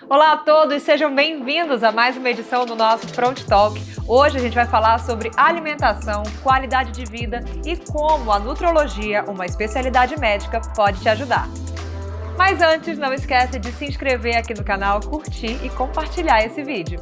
Olá a todos, sejam bem-vindos a mais uma edição do nosso Front Talk. Hoje a gente vai falar sobre alimentação, qualidade de vida e como a nutrologia, uma especialidade médica, pode te ajudar. Mas antes, não esquece de se inscrever aqui no canal, curtir e compartilhar esse vídeo.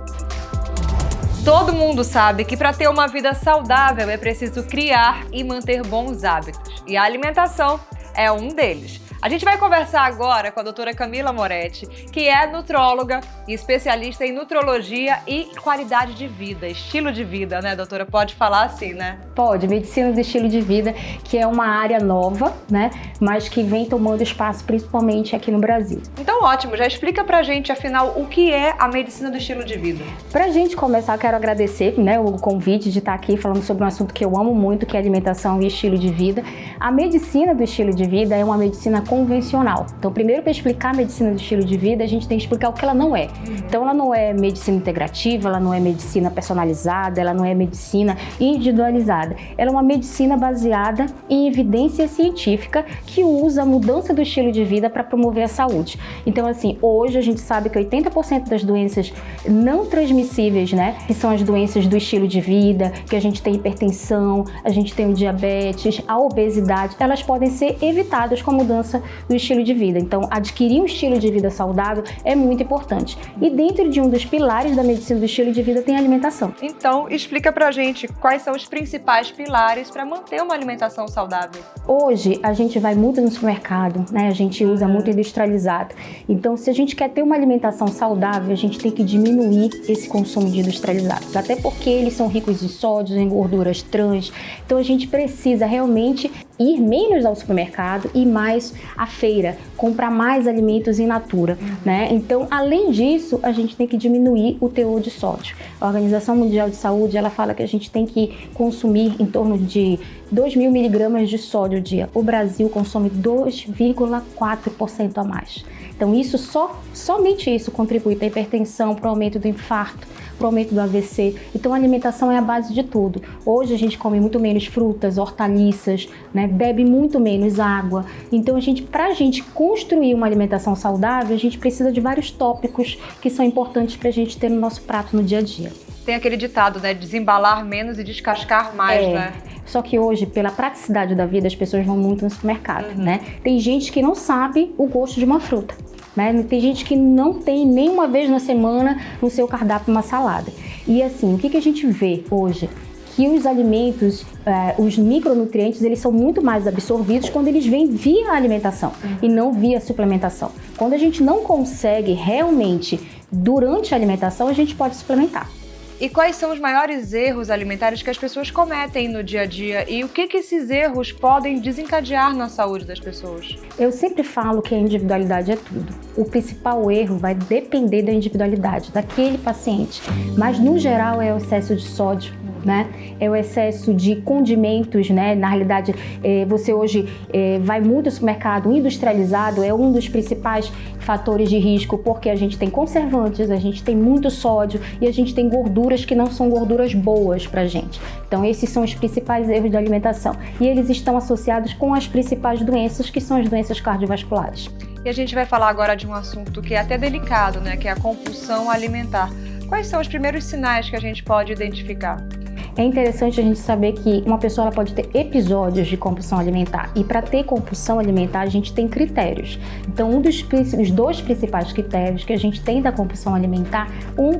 Todo mundo sabe que para ter uma vida saudável é preciso criar e manter bons hábitos. E a alimentação é um deles. A gente vai conversar agora com a doutora Camila Moretti, que é nutróloga e especialista em nutrologia e qualidade de vida, estilo de vida, né, doutora? Pode falar assim, né? Pode, medicina do estilo de vida, que é uma área nova, né, mas que vem tomando espaço principalmente aqui no Brasil. Então, ótimo, já explica pra gente, afinal, o que é a medicina do estilo de vida. Pra gente começar, quero agradecer, né, o convite de estar aqui falando sobre um assunto que eu amo muito, que é alimentação e estilo de vida. A medicina do estilo de vida é uma medicina convencional. Então, primeiro, para explicar a medicina do estilo de vida, a gente tem que explicar o que ela não é. Então, ela não é medicina integrativa, ela não é medicina personalizada, ela não é medicina individualizada. Ela é uma medicina baseada em evidência científica que usa a mudança do estilo de vida para promover a saúde. Então, assim, hoje a gente sabe que 80% das doenças não transmissíveis, né, que são as doenças do estilo de vida, que a gente tem hipertensão, a gente tem o diabetes, a obesidade, elas podem ser evitadas com a mudança do estilo de vida. Então, adquirir um estilo de vida saudável é muito importante. E dentro de um dos pilares da medicina do estilo de vida tem a alimentação. Então, explica pra gente quais são os principais pilares para manter uma alimentação saudável. Hoje, a gente vai muito no supermercado, né? A gente usa muito industrializado. Então, se a gente quer ter uma alimentação saudável, a gente tem que diminuir esse consumo de industrializados. Até porque eles são ricos em sódio, em gorduras trans. Então, a gente precisa realmente ir menos ao supermercado e mais à feira, comprar mais alimentos in natura, né? Então, além disso, a gente tem que diminuir o teor de sódio. A Organização Mundial de Saúde, ela fala que a gente tem que consumir em torno de 2.000 miligramas de sódio ao dia. O Brasil consome 2,4% a mais. Então, somente isso contribui para a hipertensão, para o aumento do infarto, para o aumento do AVC. Então, a alimentação é a base de tudo. Hoje a gente come muito menos frutas, hortaliças, né? Bebe muito menos água. Então, para a gente construir uma alimentação saudável, a gente precisa de vários tópicos que são importantes para a gente ter no nosso prato no dia a dia. Tem aquele ditado, né? Desembalar menos e descascar mais, né? Só que hoje, pela praticidade da vida, as pessoas vão muito no supermercado, né? Tem gente que não sabe o gosto de uma fruta, né? Tem gente que não tem nem uma vez na semana no seu cardápio uma salada. E assim, o que a gente vê hoje? Que os alimentos, os micronutrientes, eles são muito mais absorvidos quando eles vêm via alimentação e não via suplementação. Quando a gente não consegue realmente, durante a alimentação, a gente pode suplementar. E quais são os maiores erros alimentares que as pessoas cometem no dia a dia e o que esses erros podem desencadear na saúde das pessoas? Eu sempre falo que a individualidade é tudo. O principal erro vai depender da individualidade daquele paciente, mas no geral é o excesso de sódio, né? É o excesso de condimentos, né? Na realidade, você hoje vai muito ao supermercado industrializado, é um dos principais fatores de risco, porque a gente tem conservantes, a gente tem muito sódio e a gente tem gorduras que não são gorduras boas pra gente. Então, esses são os principais erros da alimentação. E eles estão associados com as principais doenças, que são as doenças cardiovasculares. E a gente vai falar agora de um assunto que é até delicado, né? Que é a compulsão alimentar. Quais são os primeiros sinais que a gente pode identificar? É interessante a gente saber que uma pessoa ela pode ter episódios de compulsão alimentar e para ter compulsão alimentar a gente tem critérios. Então os dois principais critérios que a gente tem da compulsão alimentar,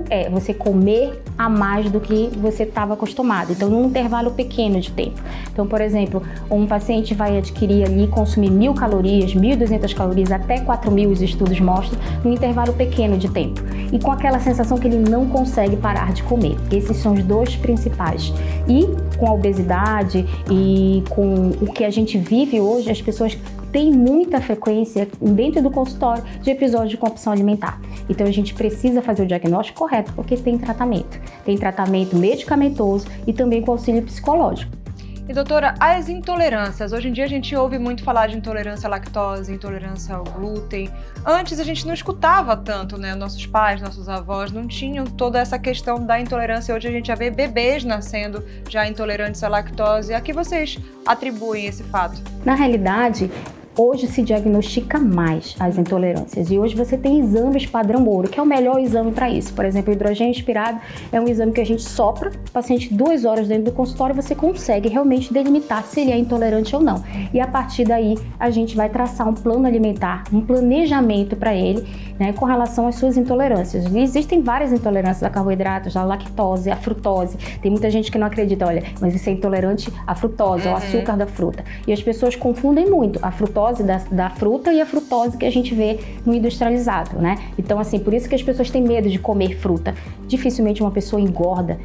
é você comer a mais do que você estava acostumado, então num intervalo pequeno de tempo. Então, por exemplo, um paciente vai adquirir ali, consumir 1.000 calorias, 1.200 calorias, até 4.000 os estudos mostram, num intervalo pequeno de tempo. E com aquela sensação que ele não consegue parar de comer. Esses são os dois principais. E com a obesidade e com o que a gente vive hoje, as pessoas têm muita frequência dentro do consultório de episódios de compulsão alimentar. Então a gente precisa fazer o diagnóstico correto, porque tem tratamento. Tem tratamento medicamentoso e também com auxílio psicológico. E doutora, as intolerâncias, hoje em dia a gente ouve muito falar de intolerância à lactose, intolerância ao glúten. Antes a gente não escutava tanto, né? Nossos pais, nossos avós não tinham toda essa questão da intolerância. Hoje a gente já vê bebês nascendo já intolerantes à lactose. A que vocês atribuem esse fato? Na realidade, Hoje se diagnostica mais as intolerâncias e hoje você tem exames padrão ouro, que é o melhor exame para isso. Por exemplo, o hidrogênio inspirado é um exame que a gente sopra o paciente 2 horas dentro do consultório e você consegue realmente delimitar se ele é intolerante ou não. E a partir daí a gente vai traçar um plano alimentar, um planejamento para ele, né, com relação às suas intolerâncias. E existem várias intolerâncias a carboidratos, a lactose, a frutose. Tem muita gente que não acredita, olha, mas isso é intolerante à frutose, ao açúcar da fruta. E as pessoas confundem muito a frutose da fruta e a frutose que a gente vê no industrializado, né? Então, assim, por isso que as pessoas têm medo de comer fruta. Dificilmente uma pessoa engorda,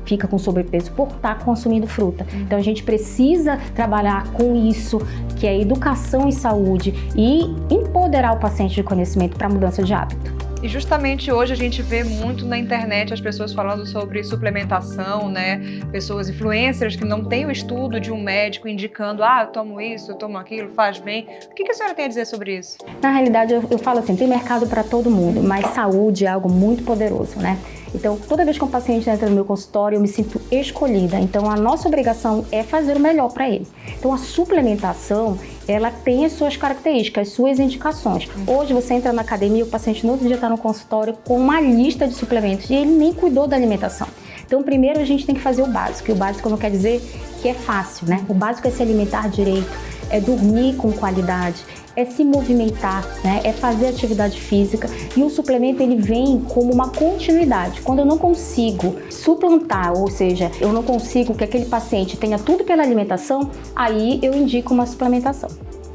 fica com sobrepeso por estar consumindo fruta. Então a gente precisa trabalhar com isso, que é educação em saúde e empoderar o paciente de conhecimento para mudança de hábito. E justamente hoje a gente vê muito na internet as pessoas falando sobre suplementação, né? Pessoas influencers que não têm o estudo de um médico indicando, eu tomo isso, eu tomo aquilo, faz bem. O que a senhora tem a dizer sobre isso? Na realidade, eu falo assim, tem mercado para todo mundo, mas saúde é algo muito poderoso, né? Então, toda vez que um paciente entra no meu consultório, eu me sinto escolhida. Então, a nossa obrigação é fazer o melhor para ele. Então, a suplementação, ela tem as suas características, as suas indicações. Hoje, você entra na academia, o paciente no outro dia está no consultório com uma lista de suplementos e ele nem cuidou da alimentação. Então, primeiro a gente tem que fazer o básico. E o básico não quer dizer que é fácil, né? O básico é se alimentar direito, é dormir com qualidade, é se movimentar, né? É fazer atividade física. E o suplemento ele vem como uma continuidade. Quando eu não consigo suplantar, ou seja, eu não consigo que aquele paciente tenha tudo pela alimentação, aí eu indico uma suplementação.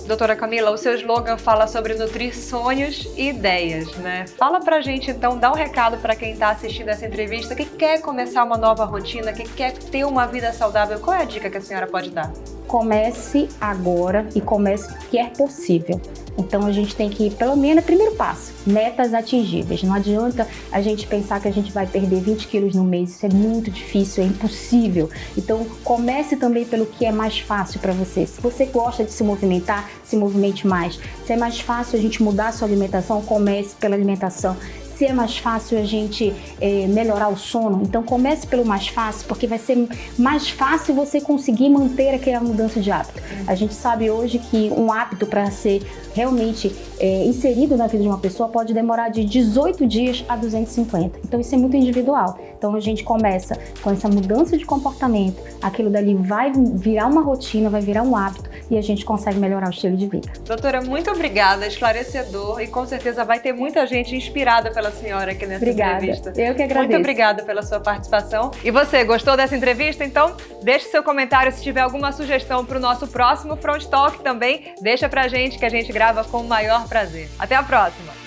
Doutora Camila, o seu slogan fala sobre nutrir sonhos e ideias, né? Fala pra gente então, dá um recado para quem está assistindo essa entrevista, que quer começar uma nova rotina, que quer ter uma vida saudável. Qual é a dica que a senhora pode dar? Comece agora e comece o que é possível. Então a gente tem que ir pelo menos primeiro passo, metas atingíveis. Não adianta a gente pensar que a gente vai perder 20 quilos no mês, isso é muito difícil, é impossível. Então comece também pelo que é mais fácil para você. Se você gosta de se movimentar, se movimente mais. Se é mais fácil a gente mudar a sua alimentação, comece pela alimentação. Se é mais fácil a gente melhorar o sono, então comece pelo mais fácil, porque vai ser mais fácil você conseguir manter aquela mudança de hábito. A gente sabe hoje que um hábito para ser realmente inserido na vida de uma pessoa pode demorar de 18 dias a 250. Então isso é muito individual. Então a gente começa com essa mudança de comportamento, aquilo dali vai virar uma rotina, vai virar um hábito e a gente consegue melhorar o estilo de vida. Doutora, muito obrigada, esclarecedor, e com certeza vai ter muita gente inspirada pela senhora aqui nessa entrevista. Eu que agradeço. Muito obrigada pela sua participação. E você, gostou dessa entrevista? Então, deixe seu comentário se tiver alguma sugestão para o nosso próximo Front Talk também. Deixa pra gente que a gente grava com o maior prazer. Até a próxima!